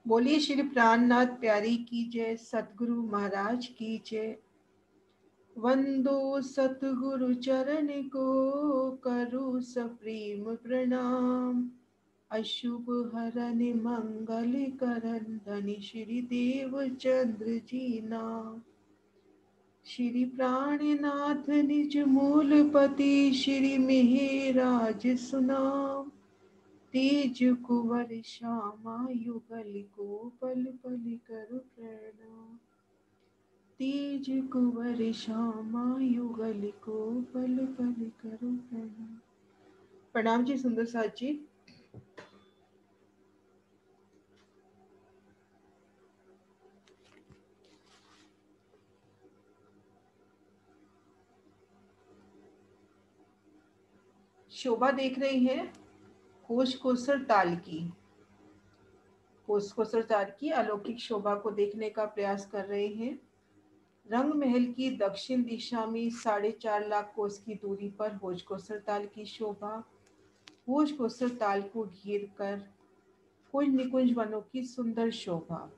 बोलिए श्री प्राणनाथ प्यारी की जय, सतगुरु महाराज की जय। वंदो सतगुरु चरण को, करो सप्रेम प्रणाम। अशुभ हरन मंगल करन, धनि श्री देव चंद्र जी नाम। श्री प्राणनाथ निज मूलपति, श्री मेहराज सुनाम। तेज कुंवर श्यामा युगल को, पल पल कर प्रणाम। तेज कुंवर श्यामा युगल को, पल पल कर प्रणाम। प्रणाम जी सुंदर साथ जी। शोभा देख रहे हैं कोश कोसर ताल की। कोश कोसर ताल की अलौकिक शोभा को देखने का प्रयास कर रहे हैं। रंग महल की दक्षिण दिशा में 4.5 लाख कोस की दूरी पर भोज कोसर ताल की शोभा। भोज कोसर ताल को घेर कर कुंज निकुंज वनों की सुंदर शोभा।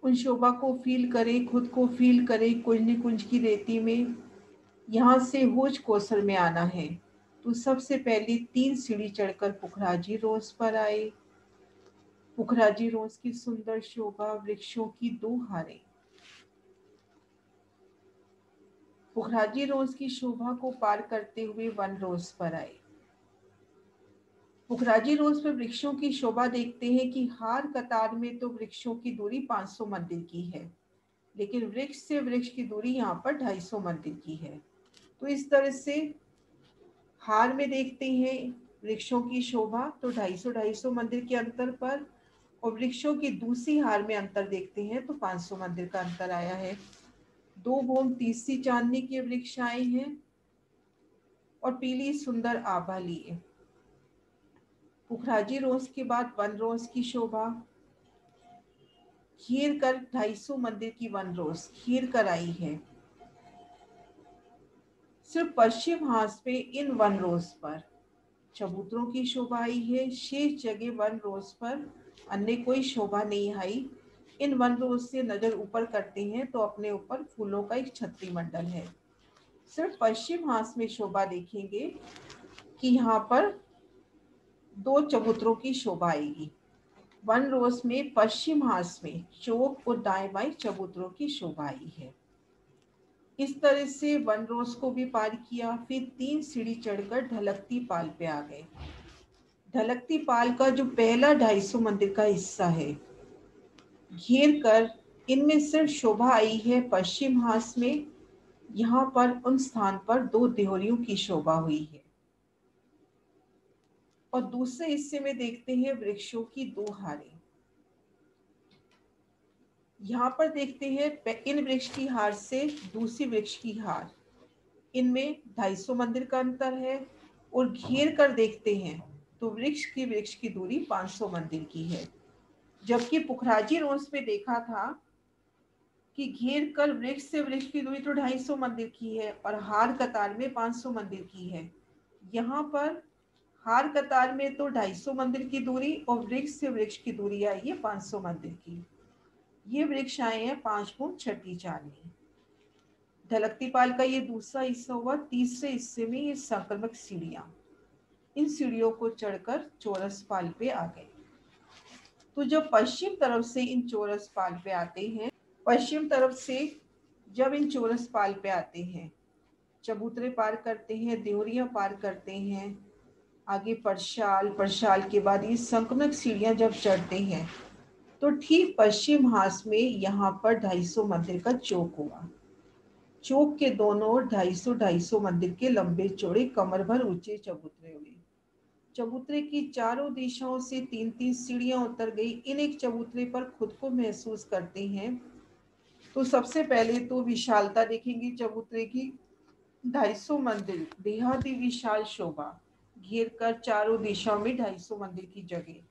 उन शोभा को फील करें, खुद को फील करें कुंज निकुंज की रेती में। यहाँ से भोज कोसर में आना है तो सबसे पहले 3 सीढ़ी चढ़कर पुखराजी रोज पर आए। पुखराजी रोज की सुंदर शोभा, वृक्षों की 2 हारें। पुखराजी रोज की शोभा को पार करते हुए वन रोज पर आए। पुखराजी रोज पर वृक्षों की शोभा देखते हैं कि हार कतार में तो वृक्षों की दूरी 500 मंदिर की है, लेकिन वृक्ष से वृक्ष की दूरी यहाँ पर 250 मंदिर की है। तो इस तरह से हार में देखते हैं वृक्षों की शोभा तो 250 मंदिर के अंतर पर, और वृक्षों की दूसरी हार में अंतर देखते हैं तो 500 मंदिर का अंतर आया है। 2 भोम तीसरी चांदनी के वृक्ष आए हैं और पीली सुंदर आभा लिए। पुखराजी रोज के बाद वन रोज की शोभा घेर कर 250 मंदिर की वन रोज घेर कर आई है। सिर्फ पश्चिम हास पे इन वन रोज पर चबूतरों की शोभा आई है। शेष जगह वन रोज पर अन्य कोई शोभा नहीं आई। इन वन रोज से नजर ऊपर करते हैं तो अपने ऊपर फूलों का एक छत्री मंडल है। सिर्फ पश्चिम हास में शोभा देखेंगे कि यहाँ पर 2 चबूतरों की शोभा आएगी। वन रोज में पश्चिम हास में चौक और दाएं बाएं चबूतरों की शोभा आई है। इस तरह से वन रोज को भी पार किया, फिर 3 सीढ़ी चढ़कर ढलकती पाल पे आ गए। ढलकती पाल का जो पहला 250 मंदिर का हिस्सा है घेर कर इनमें सिर्फ शोभा आई है पश्चिम हास में। यहाँ पर उन स्थान पर 2 देहरियों की शोभा हुई है। और दूसरे हिस्से में देखते हैं वृक्षों की 2 हारें। यहाँ पर देखते हैं इन वृक्ष की हार से दूसरी वृक्ष की हार, इनमें 250 मंदिर का अंतर है। और घेर कर देखते हैं तो वृक्ष की दूरी 500 मंदिर की है। जबकि पुखराजी रोज पे देखा था कि घेर कर वृक्ष से वृक्ष की दूरी तो 250 मंदिर की है और हार कतार में 500 मंदिर की है। यहाँ पर हार कतार में तो 250 मंदिर की दूरी और वृक्ष से वृक्ष की दूरी आई है 500 मंदिर की। ये वृक्ष आए हैं 5 फुट छठी चांदनी। ढलकती पाल का ये दूसरा हिस्सा हुआ। तीसरे हिस्से में ये संक्रमक सीढ़ियां, इन सीढ़ियों को चढ़कर चौरस पाल पे आ गए। तो जब पश्चिम तरफ से इन चौरस पाल पे आते हैं, पश्चिम तरफ से जब इन चौरस पाल पे आते हैं, चबूतरे पार करते हैं, देवरियां पार करते हैं, आगे परशाल, परशाल के बाद ये संक्रमक सीढ़ियां जब चढ़ते हैं तो ठीक पश्चिम हास में यहाँ पर 250 मंदिर का चौक हुआ। चौक के दोनों ओर 250 मंदिर के लंबे चौड़े कमर भर ऊंचे चबूतरे हुए। चबूतरे की चारों दिशाओं से 3-3 सीढ़ियां उतर गई। इन एक चबूतरे पर खुद को महसूस करते हैं तो सबसे पहले तो विशालता देखेंगे चबूतरे की। 250 मंदिर, बेहद ही विशाल शोभा, घेर कर चारों दिशाओं में 250 मंदिर की जगह।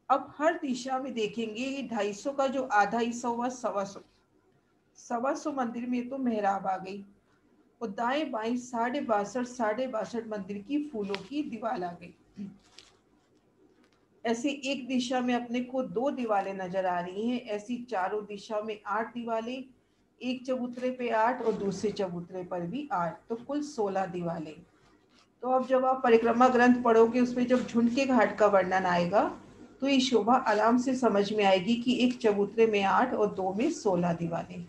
अब हर दिशा में देखेंगे ये 250 का जो आधा हिस्सा हुआ 125 मंदिर में तो मेहराब आ गई और दाएं बाएं 62.5 मंदिर की फूलों की दीवार आ गई। ऐसे एक दिशा में अपने को 2 दीवारें नजर आ रही हैं, ऐसी चारों दिशा में 8 दीवारें, एक चबूतरे पे 8 और दूसरे चबूतरे पर भी 8, तो कुल 16 दीवारें। तो अब जब आप परिक्रमा ग्रंथ पढ़ोगे उसमें जब झुंड के घाट का वर्णन आएगा तो ये शोभा आराम से समझ में आएगी कि एक चबूतरे में 8 और 2 में 16 दीवारें।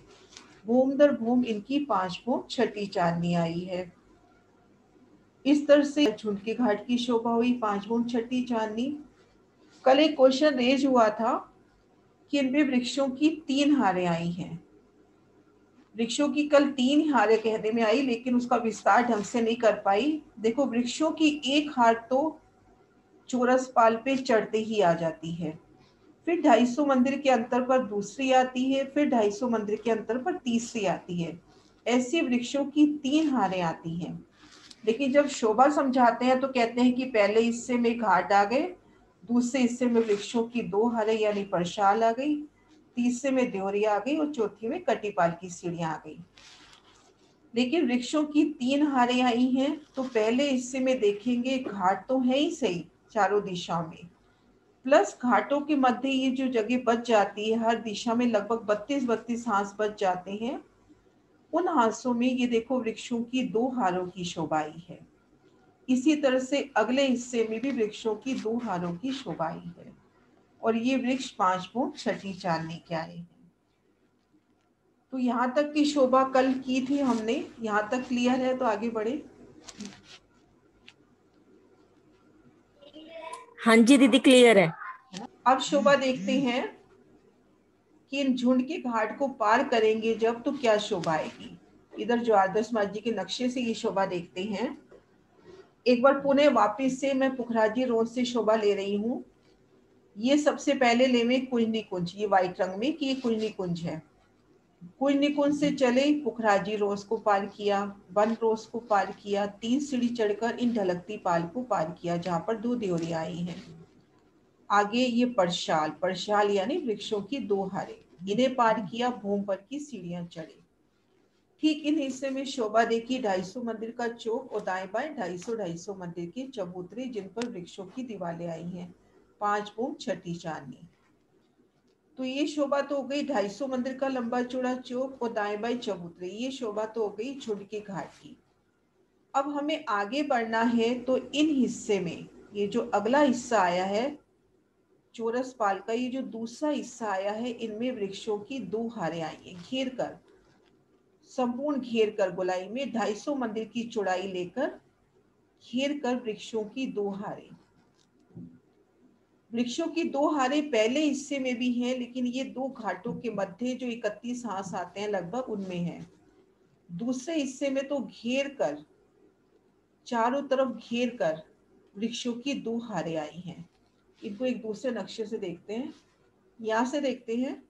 भूम दर भूम इनकी 5 भूम छठी चांदनी आई है। इस तरह से झुंड के घाट की शोभा हुई 5 भूम छठी चांदनी। कल एक क्वेश्चन रेज हुआ था कि इनमें वृक्षों की 3 हारें आई हैं। वृक्षों की कल 3 हारें कहने में आई, लेकिन उसका विस्तार ढंग से नहीं कर पाई। देखो, वृक्षों की एक हार तो चोरस पाल पे चढ़ते ही आ जाती है, फिर 250 मंदिर के अंतर पर दूसरी आती है, फिर 250 मंदिर के अंतर पर तीसरी आती है। ऐसी वृक्षों की 3 हारें आती हैं। लेकिन जब शोभा समझाते हैं तो कहते हैं कि पहले हिस्से में घाट आ गए, दूसरे हिस्से में वृक्षों की 2 हारें यानी परशाल आ गई, तीसरे में देवरी आ गई और चौथी में कटीपाल की सीढ़ियां आ गई। लेकिन वृक्षों की 3 हारें आई हैं, तो पहले हिस्से में देखेंगे घाट तो है ही सही चारों दिशाओं में, प्लस घाटों के मध्य ये जो जगह बच जाती है, हर दिशा में लगभग 32-32 हांस बच जाते हैं। उन हांसों में ये देखो वृक्षों की 2 हारों की शोभा आई है। इसी तरह से अगले हिस्से में भी वृक्षों की 2 हारों की शोभा आई है और ये वृक्ष 5 भूम छठी चांदनी के आए हैं। तो यहाँ तक की शोभा कल की थी हमने, यहाँ तक क्लियर है? तो आगे बढ़े। हाँ जी दीदी, क्लियर है। अब शोभा देखते हैं कि इन झुंड के घाट को पार करेंगे जब तो क्या शोभा आएगी। इधर जो आदर्श माँ जी के नक्शे से ये शोभा देखते हैं। एक बार पुणे वापस से मैं पुखराजी रोड से शोभा ले रही हूँ। ये सबसे पहले लेवे कुंजनी कुंज, ये व्हाइट रंग में कि ये कुंजनी कुंज है। कुंजनी कुंज से चले, पुखराजी रोज को पार किया, वन रोज को पार किया, 3 सीढ़ी चढ़कर इन ढलकती पाल को पार किया जहाँ पर 2 देवरियां आई हैं। आगे ये परशाल, परशाल यानी वृक्षों की 2 हारें, इन्हें पार किया, भूम पर की सीढ़ियां चढ़े। ठीक इन हिस्से में शोभा देखी 250 मंदिर का चौक और दाएं बाएं 250 मंदिर के चबूतरे जिन पर वृक्षों की दीवारें आई हैं। 5 भूम छठी चांदनी। तो ये शोभा तो हो गई 250 मंदिर का लंबा चौड़ा चौक और दाएं बाएं चबूतरे। ये शोभा तो हो गई झुंड के घाट की। अब हमें आगे बढ़ना है तो इन हिस्से में ये जो अगला हिस्सा आया है चौरस पाल का, ये जो दूसरा हिस्सा आया है, इनमें वृक्षों की 2 हारें आई हैं घेर कर, संपूर्ण घेर कर गोलाई में 250 मंदिर की चौड़ाई लेकर घेर कर वृक्षों की 2 हारें। वृक्षों की 2 हारें पहले हिस्से में भी हैं, लेकिन ये 2 घाटों के मध्य जो 31 हांस आते हैं लगभग उनमें है। दूसरे हिस्से में तो घेर कर, चारों तरफ घेर कर वृक्षों की 2 हारें आई हैं। इनको एक दूसरे नक्शे से देखते हैं, यहां से देखते हैं।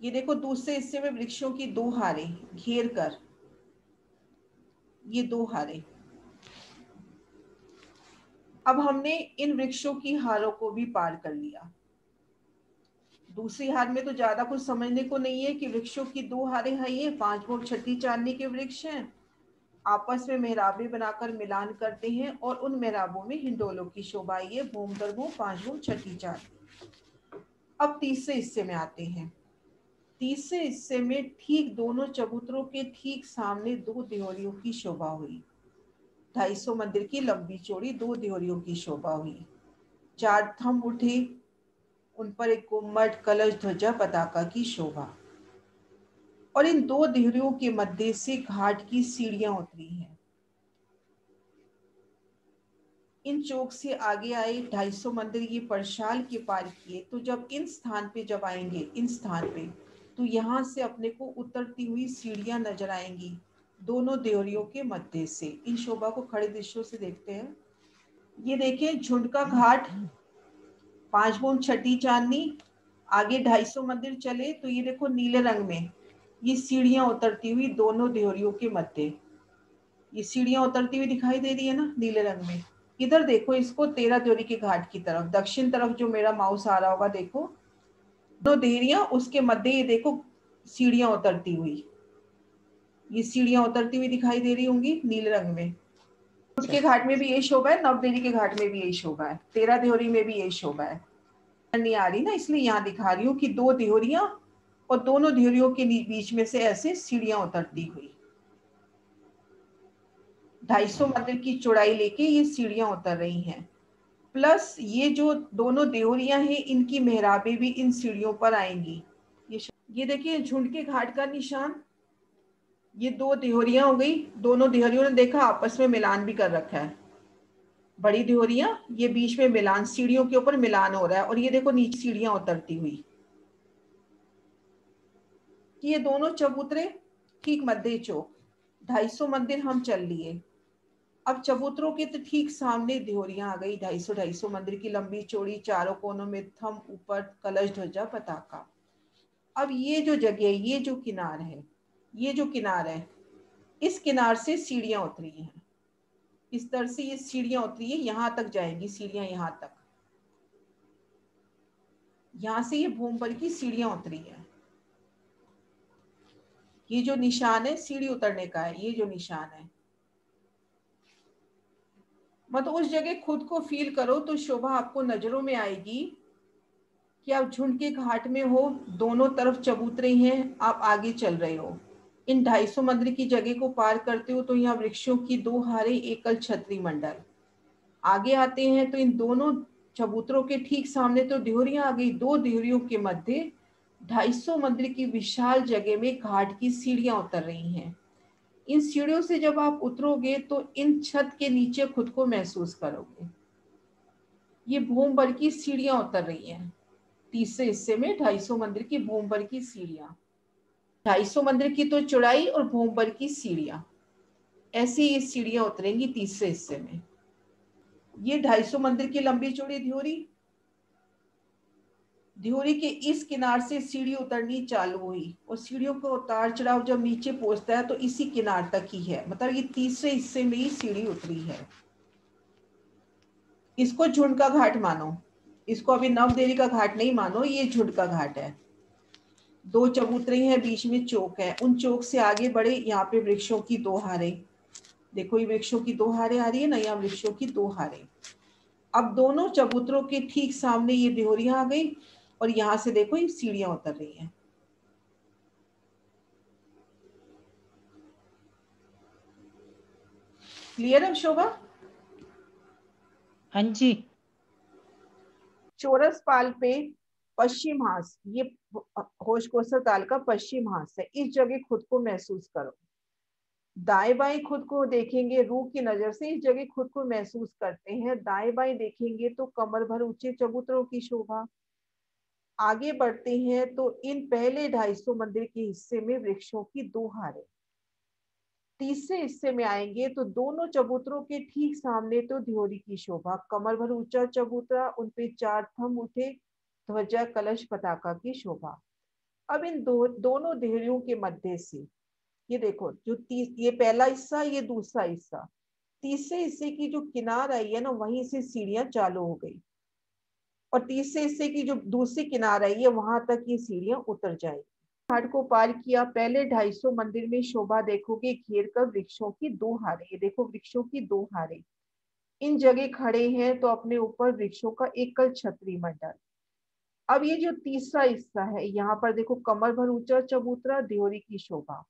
ये देखो दूसरे हिस्से में वृक्षों की 2 हारें घेर कर, ये 2 हारें। अब हमने इन वृक्षों की हारों को भी पार कर लिया। दूसरी हार में तो ज्यादा कुछ समझने को नहीं है कि वृक्षों की 2 हारें हैं, ये 5 भूम छठी चांदनी के वृक्ष हैं। आपस में मेहराबें बनाकर मिलान करते हैं और उन मेहराबों में हिंडोलों की शोभा आई है। भूम दर भूम 5 भूम छठी चांदनी। अब तीसरे हिस्से में आते हैं। तीसरे हिस्से में ठीक दोनों चबूतरों के ठीक सामने 2 देवरियों की शोभा हुई। 250 मंदिर की लंबी चौड़ी 2 देवरियों की शोभा हुई। 4 थंब उठे, उन पर एक गुम्मट, कलश, ध्वजा, पताका की शोभा। और इन 2 देवरियों के मध्य से घाट की सीढ़ियां उतरी हैं। इन चौक से आगे आए, 250 मंदिर ये परशाल के पार किए। तो जब इन स्थान पे जब आएंगे, इन स्थान पे, तो यहाँ से अपने को उतरती हुई सीढ़ियां नजर आएंगी दोनों देवरियों के मध्य से। इन शोभा को खड़े दृश्यों से देखते हैं। ये देखें झुंड का घाट, 5 भूम छठी चांदनी। आगे 250 मंदिर चले तो ये देखो नीले रंग में ये सीढ़ियां उतरती हुई दोनों देवरियों के मध्य, ये सीढ़ियां उतरती हुई दिखाई दे रही है ना नीले रंग में। इधर देखो इसको 13 देवरी के घाट की तरफ, दक्षिण तरफ जो मेरा माउस आ रहा होगा, देखो दो देहरियां, उसके मध्य ये देखो सीढ़ियां उतरती हुई, ये सीढ़ियां उतरती हुई दिखाई दे रही होंगी नीले रंग में। के घाट में भी यही शोभा है, नवदेहरी के घाट में भी यही शोभा है, 13 देहरी में भी यही शोभा है। नहीं आ रही ना, इसलिए यहाँ दिखा रही हूँ कि 2 देहरियां और दोनों देहरियों के बीच में से ऐसे सीढ़ियां उतरती हुई 250 मंदिर की चौड़ाई लेके ये सीढ़ियां उतर रही हैं। प्लस ये जो दोनों देहरियां हैं इनकी मेहराबें भी इन सीढ़ियों पर आएंगी। ये देखिए झुंड के घाट का निशान, ये 2 देहरियां हो गई, दोनों देहरियों ने देखा आपस में मिलान भी कर रखा है। बड़ी देहरियां, ये बीच में मिलान, सीढ़ियों के ऊपर मिलान हो रहा है, और ये देखो नीचे सीढ़ियां उतरती हुई। ये दोनों चबूतरे ठीक मध्य चौक, 250 मंदिर हम चल लिए। अब चबूतरों के तो ठीक सामने देहरियां आ गई, 250 मंदिर की लंबी चौड़ी, चारों कोनों में थम, ऊपर कलश ध्वजा पताका। अब ये जो जगह, ये जो किनार है, ये जो किनार है, इस किनार से सीढ़ियां उतरी हैं। इस तरह से ये सीढ़ियां उतरी है, यहां तक जाएंगी सीढ़ियां, यहां तक, यहां से ये भूम पर की सीढ़ियां उतरी है। ये जो निशान है सीढ़ी उतरने का है, ये जो निशान है, मतलब उस जगह खुद को फील करो तो शोभा आपको नजरों में आएगी कि आप झुंड के घाट में हो, दोनों तरफ चबूतरे हैं, आप आगे चल रहे हो। इन 250 मंदिर की जगह को पार करते हो तो यहाँ वृक्षों की 2 हारे एकल छतरी मंडल। आगे आते हैं तो इन दोनों चबूतरों के ठीक सामने तो देहरियां आ गई, 2 देहरियों के मध्य 250 मंदिर की विशाल जगह में घाट की सीढ़ियां उतर रही हैं। इन सीढ़ियों से जब आप उतरोगे तो इन छत के नीचे खुद को महसूस करोगे। ये भूम भर की सीढ़ियां उतर रही हैं। तीसरे हिस्से में 250 मंदिर की भूम भर की सीढ़ियां, 250 मंदिर की तो चौड़ाई और भूम भर की सीढ़ियां, ऐसे ये सीढ़ियां उतरेंगी तीसरे हिस्से में। ये 250 मंदिर की लंबी चौड़ी ध्योरी, ध्योरी के इस किनार से सीढ़ी उतरनी चालू हुई, और सीढ़ियों का उतार चढ़ाव जब नीचे पहुंचता है तो इसी किनार तक ही है, मतलब ये तीसरे हिस्से में ही सीढ़ी उतरी है। इसको झुंड का घाट मानो, इसको अभी नवदेहरी का घाट नहीं मानो, ये झुंड का घाट है। 2 चबूतरे हैं, बीच में चौक है, उन चौक से आगे बढ़े, यहाँ पे वृक्षों की 2 हारें, देखो ये वृक्षों की 2 हारें आ रही है ना, यहाँ वृक्षों की 2 हारें। अब दोनों चबूतरों के ठीक सामने ये देहरियां आ गई, और यहां से देखो ये सीढ़ियां उतर रही हैं। क्लियर है शोभा? हाँ जी। चौरस पाल पे पश्चिम हास, ये होशकोसर ताल का पश्चिम हास है, इस जगह खुद को महसूस करो। दाएं बाएं खुद को देखेंगे, रूह की नजर से इस जगह खुद को महसूस करते हैं। दाएं बाएं देखेंगे तो कमर भर ऊंचे चबूतरों की शोभा। आगे बढ़ते हैं तो इन पहले 250 मंदिर के हिस्से में वृक्षों की 2 हारें। तीसरे हिस्से में आएंगे तो दोनों चबूतरों के ठीक सामने तो ध्योरी की शोभा, कमर भर ऊंचा चबूतरा, उनपे 4 थंब उठे, ध्वजा कलश पताका की शोभा। अब इन दोनों देहरियों के मध्य से ये देखो, जो ये पहला हिस्सा, ये दूसरा हिस्सा, तीसरे हिस्से की जो किनार आई है ना, वहीं से सीढ़ियां चालू हो गई, और तीसरे हिस्से की जो दूसरी किनार आई है वहां तक ये सीढ़ियां उतर जाएगी। घाट को पार किया, पहले 250 मंदिर में शोभा देखोगे, घेर कर वृक्षों की 2 हारें, ये देखो वृक्षों की 2 हारें इन जगह खड़े हैं, तो अपने ऊपर वृक्षों का एकल छतरी मंडल। अब ये जो तीसरा हिस्सा है, यहाँ पर देखो कमर भर ऊंचा चबूतरा, देहरी की शोभा,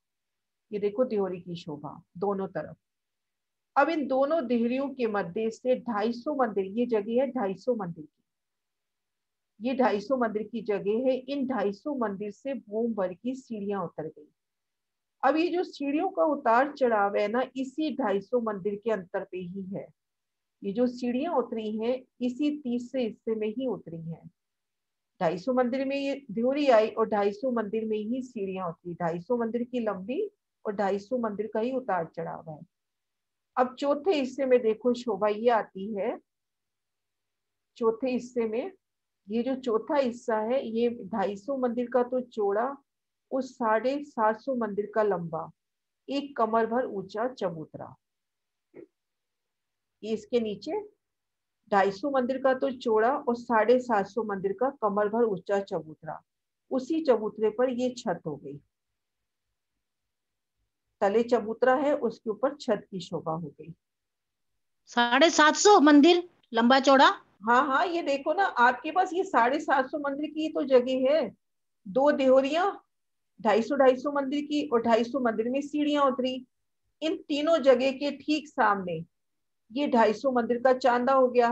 ये देखो देहरी की शोभा दोनों तरफ। अब इन दोनों देहरियों के मध्य से 250 मंदिर, ये जगह है 250 मंदिर की, ये 250 मंदिर की जगह है। इन 250 मंदिर से भूम भर की सीढ़ियां उतर गई। अब ये जो सीढ़ियों का उतार चढ़ाव है ना, इसी 250 मंदिर के अंतर पे ही है। ये जो सीढ़ियां उतरी हैं, इसी तीसरे हिस्से में ही उतरी हैं। 250 मंदिर में ये ध्योरी आई, और 250 मंदिर में ही सीढ़ियां उतरी। 250 मंदिर की लंबी और 250 मंदिर का ही उतार चढ़ाव है। अब चौथे हिस्से में देखो शोभा ये आती है। चौथे हिस्से में ये जो चौथा हिस्सा है, ये 250 मंदिर का तो चौड़ा, उस 750 मंदिर का लंबा, एक कमर भर ऊंचा चबूतरा। ये इसके नीचे 250 मंदिर का तो चौड़ा और 750 मंदिर का कमर भर ऊंचा चबूतरा, उसी चबूतरे पर ये छत हो गई। तले चबूतरा है, उसके ऊपर छत की शोभा हो गई। 750 मंदिर लंबा चौड़ा। हाँ हाँ, ये देखो ना, आपके पास ये 750 मंदिर की तो जगह है। दो देहोरियां, 250 मंदिर की, और 250 मंदिर में सीढ़ियां उतरी। इन तीनों जगह के ठीक सामने ये 250 मंदिर का चांदा हो गया।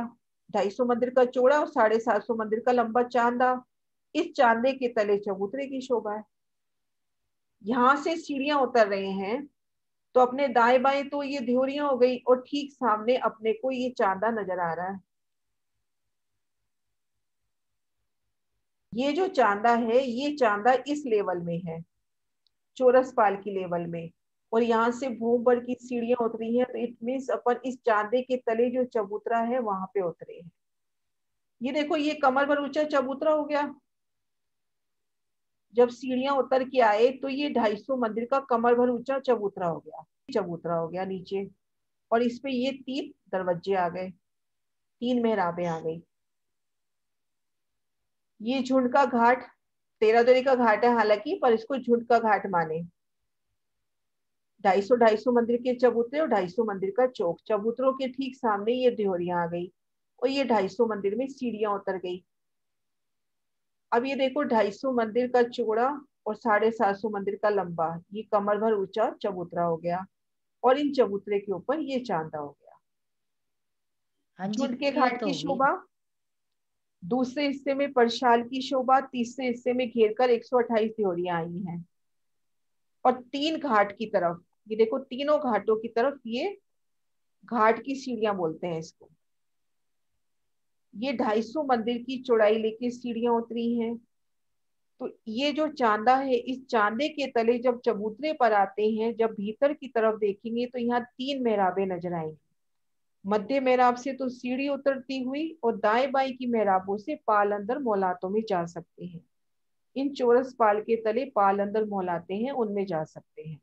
250 मंदिर का चौड़ा और 750 मंदिर का लंबा चांदा। इस चांदे के तले चबूतरे की शोभा है। यहां से सीढ़ियां उतर रहे हैं, तो अपने दाएं बाएं तो ये ध्योरियां हो गई, और ठीक सामने अपने को ये चांदा नजर आ रहा है। ये जो चांदा है, ये चांदा इस लेवल में है, चौरस पाल की लेवल में। और यहाँ से भूम भर की सीढ़ियां उतरी हैं, तो इट मीन्स अपन इस चांदे के तले जो चबूतरा है वहां पे उतरे हैं। ये देखो, ये कमर भर ऊंचा चबूतरा हो गया। जब सीढ़ियां उतर के आए तो ये 250 मंदिर का कमर भर ऊंचा चबूतरा हो गया। चबूतरा हो गया नीचे, और इस पे ये 3 दरवाजे आ गए, 3 मेहराबें आ गई। ये झुंड का घाट, 13 का घाट है हालांकि, पर इसको झुंड का घाट माने। 250 मंदिर के चबूतरे और 250 मंदिर का चौक, चबूतरों के ठीक सामने ये देहोरियां आ गई, और ये 250 मंदिर में सीढ़ियां उतर गई। अब ये देखो, 250 मंदिर का चौड़ा और 750 मंदिर का लंबा, ये कमर भर ऊंचा चबूतरा हो गया, और इन चबूतरे के ऊपर ये चांदा हो गया। हाँ जी, झुंड के क्लियर घाट तो की हो गई। शोभा, दूसरे हिस्से में परशाल की शोभा, तीसरे हिस्से में घेरकर 128 देहोरियां आई हैं। और 3 घाट की तरफ, ये देखो, तीनों घाटों की तरफ ये घाट की सीढ़ियां बोलते हैं इसको। ये 250 मंदिर की चौड़ाई लेके सीढ़ियां उतरी हैं। तो ये जो चांदा है, इस चांदे के तले जब चबूतरे पर आते हैं, जब भीतर की तरफ देखेंगे तो यहाँ 3 मेहराबें नजर आएंगी। मध्य मेहराब से तो सीढ़ी उतरती हुई, और दाएं बाएं की मेहराबों से पाल अंदर मौलातों में जा सकते हैं। इन चौरस पाल के तले पाल अंदर मौलाते हैं, उनमें जा सकते हैं।